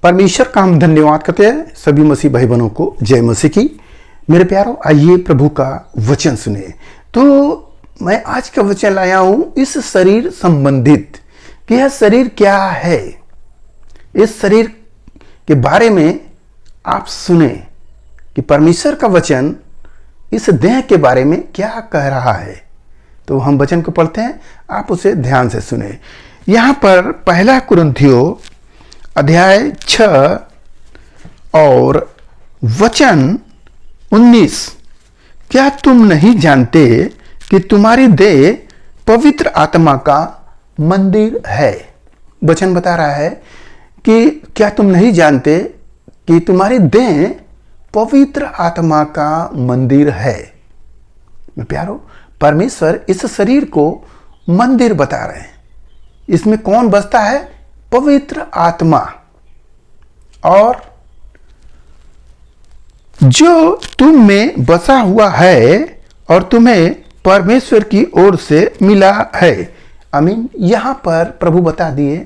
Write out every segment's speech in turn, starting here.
परमेश्वर का हम धन्यवाद करते हैं। सभी मसीह भाई बहनों को जय मसीह की। मेरे प्यारों, आइए प्रभु का वचन सुने। तो मैं आज का वचन लाया हूं इस शरीर संबंधित कि यह शरीर क्या है। इस शरीर के बारे में आप सुने कि परमेश्वर का वचन इस देह के बारे में क्या कह रहा है। तो हम वचन को पढ़ते हैं, आप उसे ध्यान से सुने। यहां पर पहला कुरिन्थियों अध्याय 6 और वचन 19, क्या तुम नहीं जानते कि तुम्हारी देह पवित्र आत्मा का मंदिर है। वचन बता रहा है कि क्या तुम नहीं जानते कि तुम्हारी देह पवित्र आत्मा का मंदिर है। प्यारो, परमेश्वर इस शरीर को मंदिर बता रहे हैं। इसमें कौन बसता है? पवित्र आत्मा। और जो तुम में बसा हुआ है और तुम्हें परमेश्वर की ओर से मिला है। आमीन। यहां पर प्रभु बता दिए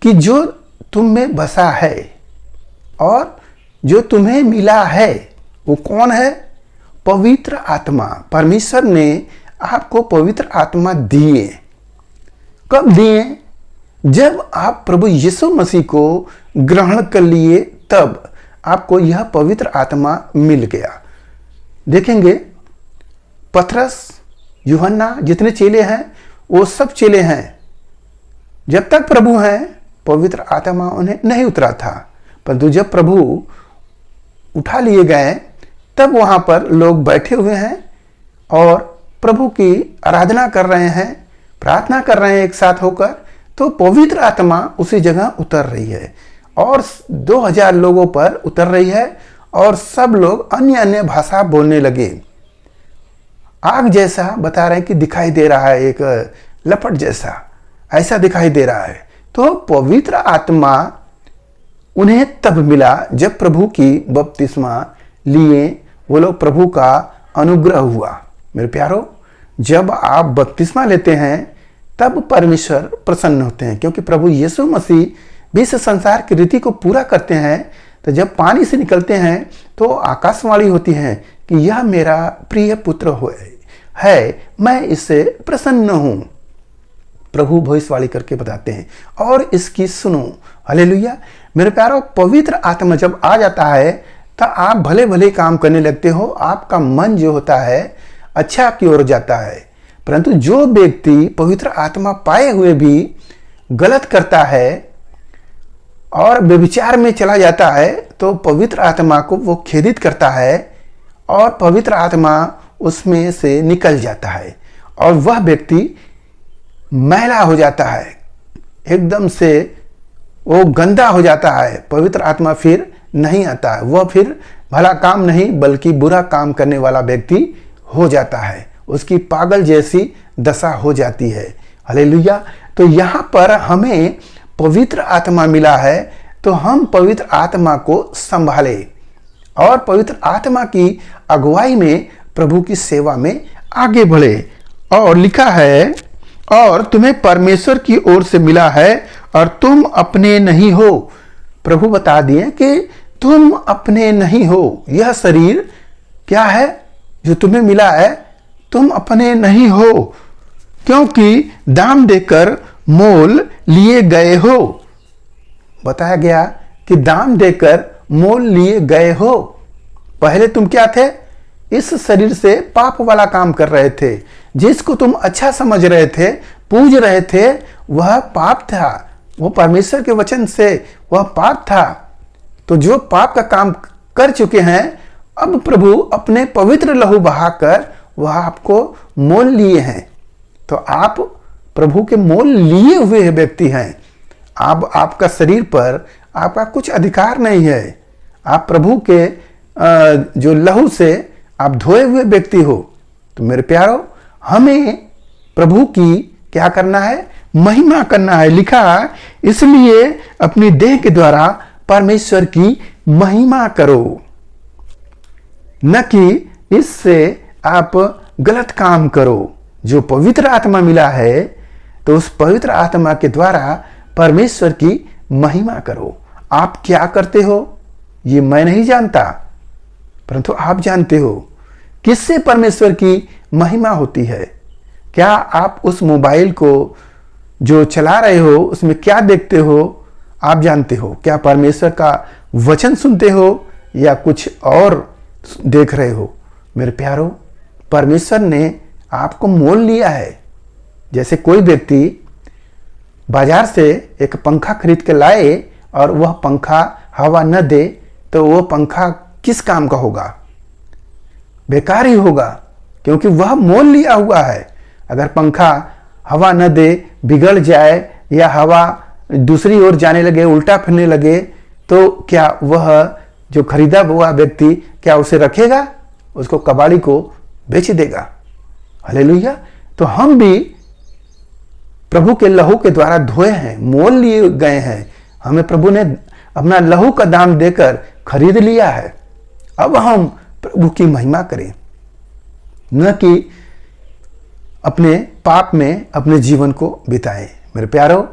कि जो तुम में बसा है और जो तुम्हें मिला है वो कौन है? पवित्र आत्मा। परमेश्वर ने आपको पवित्र आत्मा दिए। कब दिए? जब आप प्रभु यीशु मसीह को ग्रहण कर लिए, तब आपको यह पवित्र आत्मा मिल गया। देखेंगे पतरस, यूहन्ना, जितने चेले हैं वो सब चेले हैं। जब तक प्रभु हैं पवित्र आत्मा उन्हें नहीं उतरा था, परंतु जब प्रभु उठा लिए गए तब वहां पर लोग बैठे हुए हैं और प्रभु की आराधना कर रहे हैं, प्रार्थना कर रहे हैं एक साथ होकर। तो पवित्र आत्मा उसी जगह उतर रही है और 2000 लोगों पर उतर रही है और सब लोग अन्य अन्य भाषा बोलने लगे। आग जैसा बता रहे हैं कि दिखाई दे रहा है, एक लपट जैसा ऐसा दिखाई दे रहा है। तो पवित्र आत्मा उन्हें तब मिला जब प्रभु की बपतिस्मा लिए, वो लोग प्रभु का अनुग्रह हुआ। मेरे प्यारो, जब आप बपतिस्मा लेते हैं तब परमेश्वर प्रसन्न होते हैं, क्योंकि प्रभु यीशु मसीह भी इस संसार की रीति को पूरा करते हैं। तो जब पानी से निकलते हैं तो आकाशवाणी होती है कि यह मेरा प्रिय पुत्र है, मैं इससे प्रसन्न हूं। प्रभु भविष्यवाणी करके बताते हैं और इसकी सुनो। हालेलुया। मेरे प्यारो, पवित्र आत्मा जब आ जाता है तो आप भले भले काम करने लगते हो। आपका मन जो होता है अच्छा की ओर जाता है। परंतु जो व्यक्ति पवित्र आत्मा पाए हुए भी गलत करता है और व्यभिचार में चला जाता है, तो पवित्र आत्मा को वो खेदित करता है और पवित्र आत्मा उसमें से निकल जाता है और वह व्यक्ति मैला हो जाता है, एकदम से वो गंदा हो जाता है। पवित्र आत्मा फिर नहीं आता है, वह फिर भला काम नहीं बल्कि बुरा काम करने वाला व्यक्ति हो जाता है। उसकी पागल जैसी दशा हो जाती है। हालेलुया। तो यहाँ पर हमें पवित्र आत्मा मिला है, तो हम पवित्र आत्मा को संभाले और पवित्र आत्मा की अगुवाई में प्रभु की सेवा में आगे बढ़े। और लिखा है, और तुम्हें परमेश्वर की ओर से मिला है और तुम अपने नहीं हो। प्रभु बता दिए कि तुम अपने नहीं हो। यह शरीर क्या है जो तुम्हें मिला है? तुम अपने नहीं हो, क्योंकि दाम देकर मोल लिए गए हो। बताया गया कि दाम देकर मोल लिए गए हो। पहले तुम क्या थे? इस शरीर से पाप वाला काम कर रहे थे। जिसको तुम अच्छा समझ रहे थे, पूज रहे थे, वह पाप था। वो परमेश्वर के वचन से वह पाप था। तो जो पाप का काम कर चुके हैं, अब प्रभु अपने पवित्र लहू बहाकर वह आपको मोल लिए हैं। तो आप प्रभु के मोल लिए हुए व्यक्ति हैं। अब आपका शरीर पर आपका कुछ अधिकार नहीं है। आप प्रभु के जो लहू से आप धोए हुए व्यक्ति हो। तो मेरे प्यारो, हमें प्रभु की क्या करना है? महिमा करना है। लिखा, इसलिए अपनी देह के द्वारा परमेश्वर की महिमा करो, न कि इससे आप गलत काम करो। जो पवित्र आत्मा मिला है तो उस पवित्र आत्मा के द्वारा परमेश्वर की महिमा करो। आप क्या करते हो ये मैं नहीं जानता, परंतु आप जानते हो। किससे परमेश्वर की महिमा होती है? क्या आप उस मोबाइल को जो चला रहे हो उसमें क्या देखते हो आप जानते हो? क्या परमेश्वर का वचन सुनते हो या कुछ और देख रहे हो? मेरे प्यारो, परमेश्वर ने आपको मोल लिया है। जैसे कोई व्यक्ति बाजार से एक पंखा खरीद के लाए और वह पंखा हवा न दे तो वह पंखा किस काम का होगा? बेकार ही होगा, क्योंकि वह मोल लिया हुआ है। अगर पंखा हवा न दे, बिगड़ जाए या हवा दूसरी ओर जाने लगे, उल्टा फिरने लगे, तो क्या वह जो खरीदा हुआ व्यक्ति क्या उसे रखेगा? उसको कबाड़ी को बेच देगा। हालेलुया। तो हम भी प्रभु के लहू के द्वारा धोए हैं, मोल लिए गए हैं। हमें प्रभु ने अपना लहू का दाम देकर खरीद लिया है। अब हम प्रभु की महिमा करें, न कि अपने पाप में अपने जीवन को बिताएं। मेरे प्यारो,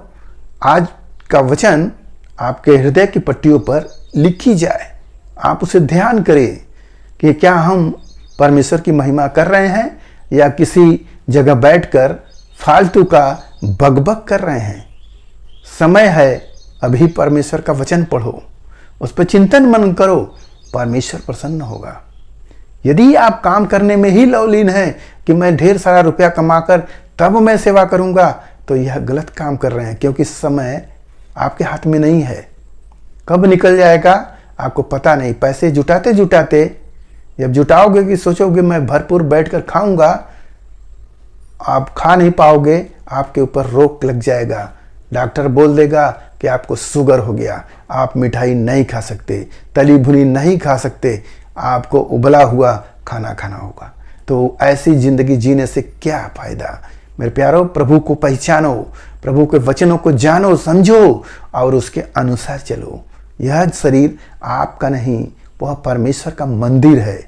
आज का वचन आपके हृदय की पट्टियों पर लिखी जाए। आप उसे ध्यान करें कि क्या हम परमेश्वर की महिमा कर रहे हैं या किसी जगह बैठकर फालतू का बकबक कर रहे हैं। समय है, अभी परमेश्वर का वचन पढ़ो, उस पर चिंतन मनन करो, परमेश्वर प्रसन्न होगा। यदि आप काम करने में ही लवलीन हैं कि मैं ढेर सारा रुपया कमाकर तब मैं सेवा करूंगा, तो यह गलत काम कर रहे हैं, क्योंकि समय आपके हाथ में नहीं है। कब निकल जाएगा आपको पता नहीं। पैसे जुटाते जुटाते जब जुटाओगे कि सोचोगे मैं भरपूर बैठकर खाऊंगा, आप खा नहीं पाओगे, आपके ऊपर रोक लग जाएगा। डॉक्टर बोल देगा कि आपको शुगर हो गया, आप मिठाई नहीं खा सकते, तली भुनी नहीं खा सकते, आपको उबला हुआ खाना खाना होगा। तो ऐसी जिंदगी जीने से क्या फायदा? मेरे प्यारो, प्रभु को पहचानो, प्रभु के वचनों को जानो, समझो और उसके अनुसार चलो। यह शरीर आपका नहीं, वह परमेश्वर का मंदिर है।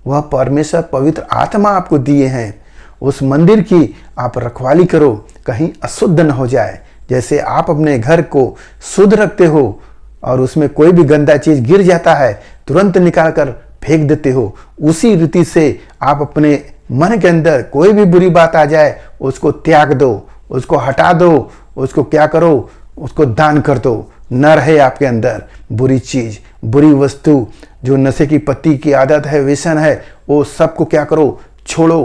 वह परमेश्वर पवित्र आत्मा आपको दिए हैं। उस मंदिर की आप रखवाली करो, कहीं अशुद्ध न हो जाए। जैसे आप अपने घर को शुद्ध रखते हो और उसमें कोई भी गंदा चीज गिर जाता है तुरंत निकाल कर फेंक देते हो, उसी रीति से आप अपने मन के अंदर कोई भी बुरी बात आ जाए उसको त्याग दो, उसको हटा दो, उसको क्या करो, उसको दान कर दो। न रहे आपके अंदर बुरी चीज, बुरी वस्तु, जो नशे की पत्ती की आदत है, व्यसन है, वो सबको क्या करो, छोड़ो।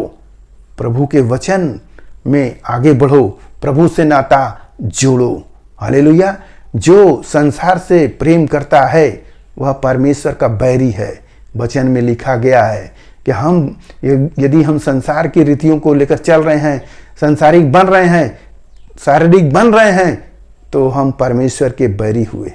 प्रभु के वचन में आगे बढ़ो, प्रभु से नाता जोड़ो। हालेलुया। जो संसार से प्रेम करता है वह परमेश्वर का बैरी है। वचन में लिखा गया है कि यदि हम संसार की रीतियों को लेकर चल रहे हैं, संसारिक बन रहे हैं, शारीरिक बन रहे हैं, तो हम परमेश्वर के बैरी हुए।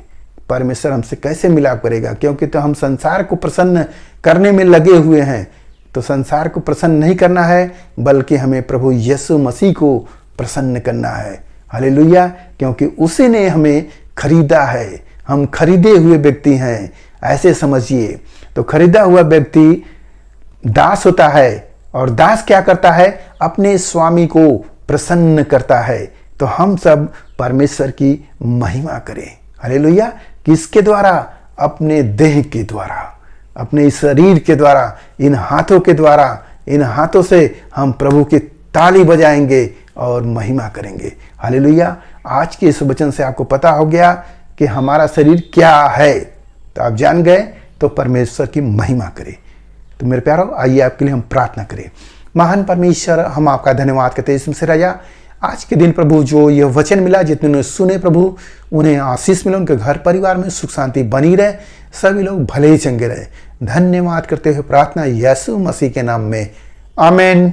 परमेश्वर हमसे कैसे मिलाप करेगा? क्योंकि तो हम संसार को प्रसन्न करने में लगे हुए हैं। तो संसार को प्रसन्न नहीं करना है, बल्कि हमें प्रभु यीशु मसीह को प्रसन्न करना है। हालेलुया। क्योंकि उसी ने हमें खरीदा है, हम खरीदे हुए व्यक्ति हैं, ऐसे समझिए। तो खरीदा हुआ व्यक्ति दास होता है, और दास क्या करता है? अपने स्वामी को प्रसन्न करता है। तो हम सब परमेश्वर की महिमा करें। हालेलुया। किसके द्वारा? अपने देह के द्वारा, अपने शरीर के द्वारा, इन हाथों के द्वारा। इन हाथों से हम प्रभु की ताली बजाएंगे और महिमा करेंगे। हालेलुया। आज के इस वचन से आपको पता हो गया कि हमारा शरीर क्या है, तो आप जान गए। तो परमेश्वर की महिमा करें। तो मेरे प्यारो, आइए आपके लिए हम प्रार्थना करें। महान परमेश्वर, हम आपका धन्यवाद करते हैं इसमें राजा, आज के दिन प्रभु जो यह वचन मिला, जितने ने सुने प्रभु उन्हें आशीष मिले, उनके घर परिवार में सुख शांति बनी रहे, सभी लोग भले ही चंगे रहे। धन्यवाद करते हुए प्रार्थना यीशु मसीह के नाम में, आमीन।